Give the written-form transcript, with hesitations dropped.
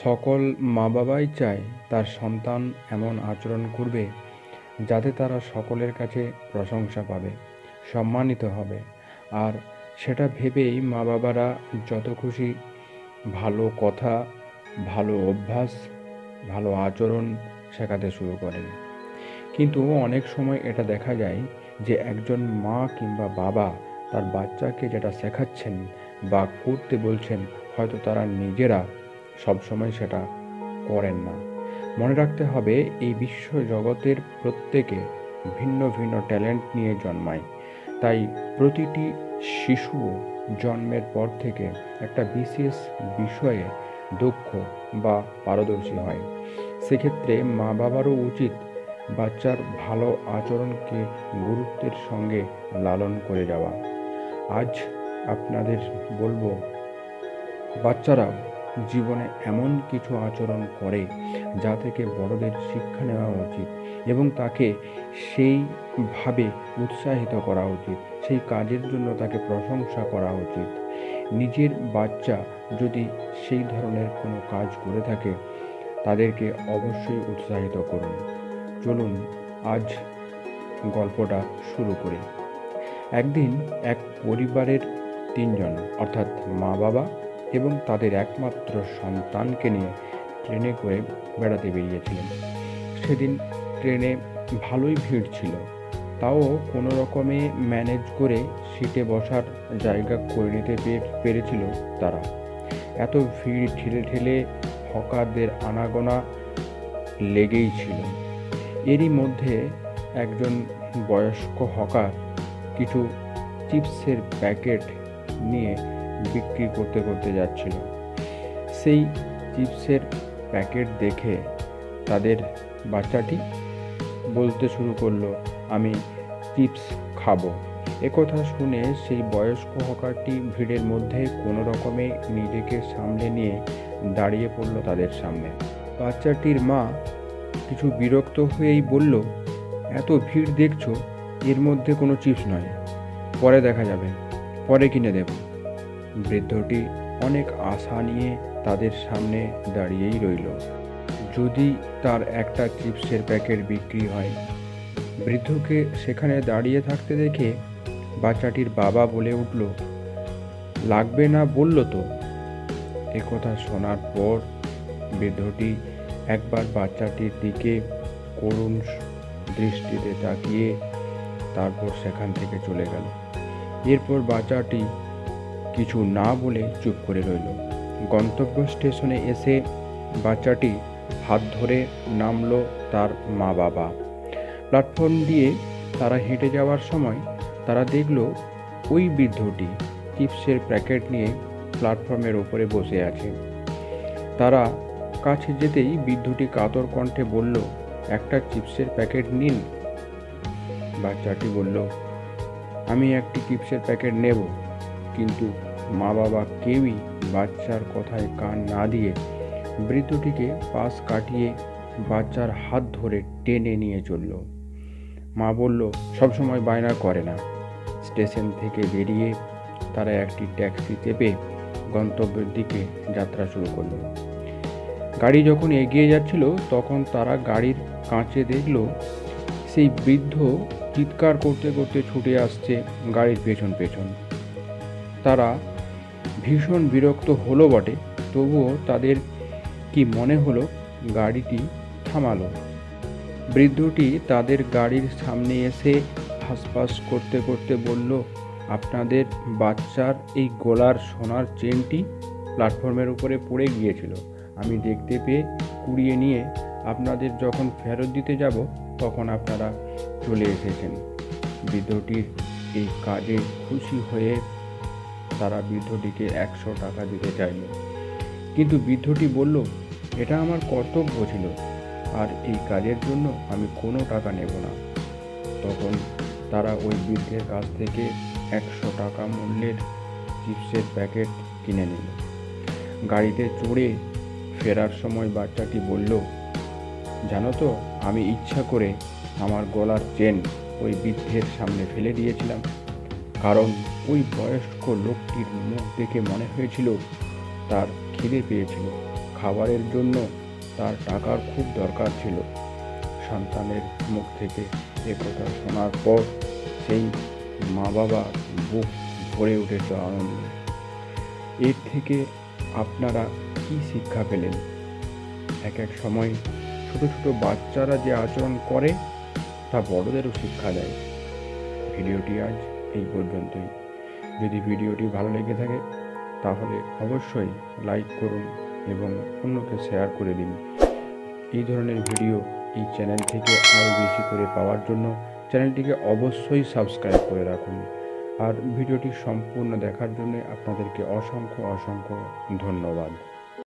সকল মা-বাবাই চায় তার সন্তান এমন আচরণ করবে যাতে তারা সকলের কাছে প্রশংসা পাবে, সম্মানিত হবে। আর সেটা ভেবেই মা-বাবারা যত খুশি ভালো কথা, ভালো অভ্যাস, ভালো আচরণ শেখাতে শুরু করেন। কিন্তু অনেক সময় এটা দেখা যায় যে একজন মা কিংবা বাবা তার বাচ্চাকে যেটা শেখাচ্ছেন বা করতে বলছেন, হয়তো তারা নিজেরা সবসময় সেটা করেন না। মনে রাখতে হবে, এই বিশ্ব জগতের প্রত্যেকে ভিন্ন ভিন্ন ট্যালেন্ট নিয়ে জন্মায়। তাই প্রতিটি শিশুও জন্মের পর থেকে একটা বিশেষ বিষয়ে দক্ষ বা পারদর্শী হয়। সেক্ষেত্রে মা বাবারও উচিত বাচ্চার ভালো আচরণকে গুরুত্বের সঙ্গে লালন করে যাওয়া। আজ আপনাদের বলবো, বাচ্চারাও জীবনে এমন কিছু আচরণ করে যা থেকে বড়দের শিক্ষা নেওয়া উচিত এবং তাকে সেইভাবে উৎসাহিত করা উচিত, সেই কাজের জন্য তাকে প্রশংসা করা উচিত। নিজের বাচ্চা যদি সেই ধরনের কোনো কাজ করে থাকে, তাদেরকে অবশ্যই উৎসাহিত করুন। চলুন আজ গল্পটা শুরু করি। একদিন এক পরিবারের তিনজন, অর্থাৎ মা বাবা এবং তাদের একমাত্র সন্তানকে নিয়ে ট্রেনে করে বেড়াতে বেরিয়েছিলেন। সেদিন ট্রেনে ভালোই ভিড় ছিল, তাও কোনো রকমে ম্যানেজ করে সিটে বসার জায়গা করে নিতে পেরেছিল তারা। এত ভিড় ঠেলে ঠেলে হকারদের আনাগোনা লেগেই ছিল। এরই মধ্যে একজন বয়স্ক হকার কিছু চিপসের প্যাকেট নিয়ে বিক্রি করতে করতে যাচ্ছিল। সেই চিপসের প্যাকেট দেখে তাদের বাচ্চাটি বলতে শুরু করলো, আমি চিপস খাবো। একথা শুনে সেই বয়স্ক হকারটি ভিড়ের মধ্যে কোনো রকমে নিজেকে সামলে নিয়ে দাঁড়িয়ে পড়ল তাদের সামনে। বাচ্চাটির মা কিছু বিরক্ত হয়েই বলল, এত ভিড় দেখছো, এর মধ্যে কোনো চিপস নয়, পরে দেখা যাবে, পরে কিনে দেব। বৃদ্ধটি অনেক আশা নিয়ে তাদের সামনে দাঁড়িয়েই রইল। যদি তার একটা চিপসের প্যাকেট বিক্রি হয়। বৃদ্ধকে সেখানে দাঁড়িয়ে থাকতে দেখে বাচ্চাটির বাবা বলে উঠল, লাগবে না বলল তো। একথা শোনার পর বৃদ্ধটি একবার বাচ্চাটির দিকে করুণ দৃষ্টিতে তাকিয়ে তারপর সেখান থেকে চলে গেল। এরপর বাচ্চাটি কিছু না বলে চুপ করে রইল। গন্তব্য স্টেশনে এসে বাচ্চাটি হাত ধরে নামলো তার মা বাবা। প্ল্যাটফর্ম দিয়ে তারা হেঁটে যাওয়ার সময় তারা দেখল ওই বৃদ্ধটি চিপসের প্যাকেট নিয়ে প্ল্যাটফর্মের ওপরে বসে আছে। তারা কাছে যেতেই বৃদ্ধটি কাতর কণ্ঠে বলল, একটা চিপসের প্যাকেট নিন। বাচ্চাটি বলল, আমি একটি চিপসের প্যাকেট নেব। কিন্তু মা বাবা কেউই বাচ্চার কথায় কান না দিয়ে বৃদ্ধটিকে পাশ কাটিয়ে বাচ্চার হাত ধরে টেনে নিয়ে চলল। মা বলল, সবসময় বায়না করে না। স্টেশন থেকে বেরিয়ে তারা একটি ট্যাক্সি চেপে গন্তব্যের দিকে যাত্রা শুরু করলো। গাড়ি যখন এগিয়ে যাচ্ছিল তখন তারা গাড়ির কাঁচে দেখল সেই বৃদ্ধ চিৎকার করতে করতে ছুটে আসছে গাড়ির পেছন পেছন। তারা ভীষণ বিরক্ত হলো বটে, তবুও তাদের কি মনে হলো গাড়িটি থামালো। বৃদ্ধটি তাদের গাড়ির সামনে এসে হাসপাস করতে করতে বলল, আপনাদের বাচ্চার এই গলার সোনার চেনটি প্ল্যাটফর্মের উপরে পড়ে গিয়েছিল। আমি দেখতে পেয়ে কুড়িয়ে নিয়ে আপনাদের যখন ফেরত দিতে যাব তখন আপনারা চলে এসেছেন। বৃদ্ধটির এই কাজে খুশি হয়ে তারা বৃদ্ধটিকে 100 টাকা দিতে চাইল। কিন্তু বৃদ্ধটি বলল, এটা আমার কর্তব্য ছিল, আর এই কাজের জন্য আমি কোনো টাকা নেব না। তখন তারা ওই বৃদ্ধের কাছ থেকে 100 টাকা মূল্যের চিপসের প্যাকেট কিনে নিল। গাড়িতে চড়ে ফেরার সময় বাচ্চাটি বলল, জানো তো, আমি ইচ্ছা করে আমার গলার চেন ওই বৃদ্ধের সামনে ফেলে দিয়েছিলাম, কারণ ওই বয়স্ক লোকটির মুখ দেখে মনে হয়েছিল তার খিদে পেয়েছিল, খাবারের জন্য তার টাকার খুব দরকার ছিল। সন্তানের মুখ থেকে একথা শোনার পর সেই মা বাবার বুক ভরে উঠেছে আনন্দে। এর থেকে আপনারা কি শিক্ষা পেলেন? এক এক সময় ছোট ছোট বাচ্চারা যে আচরণ করে তা বড়দেরও শিক্ষা দেয়। ভিডিওটি আজ এই পর্যন্তই। যদি ভিডিওটি ভালো লেগে থাকে তাহলে অবশ্যই লাইক করুন এবং অন্যকে শেয়ার করে দিন। এই ধরনের ভিডিও এই চ্যানেল থেকে আরও বেশি করে পাওয়ার জন্য চ্যানেলটিকে অবশ্যই সাবস্ক্রাইব করে রাখুন। আর ভিডিওটি সম্পূর্ণ দেখার জন্য আপনাদেরকে অসংখ্য ধন্যবাদ।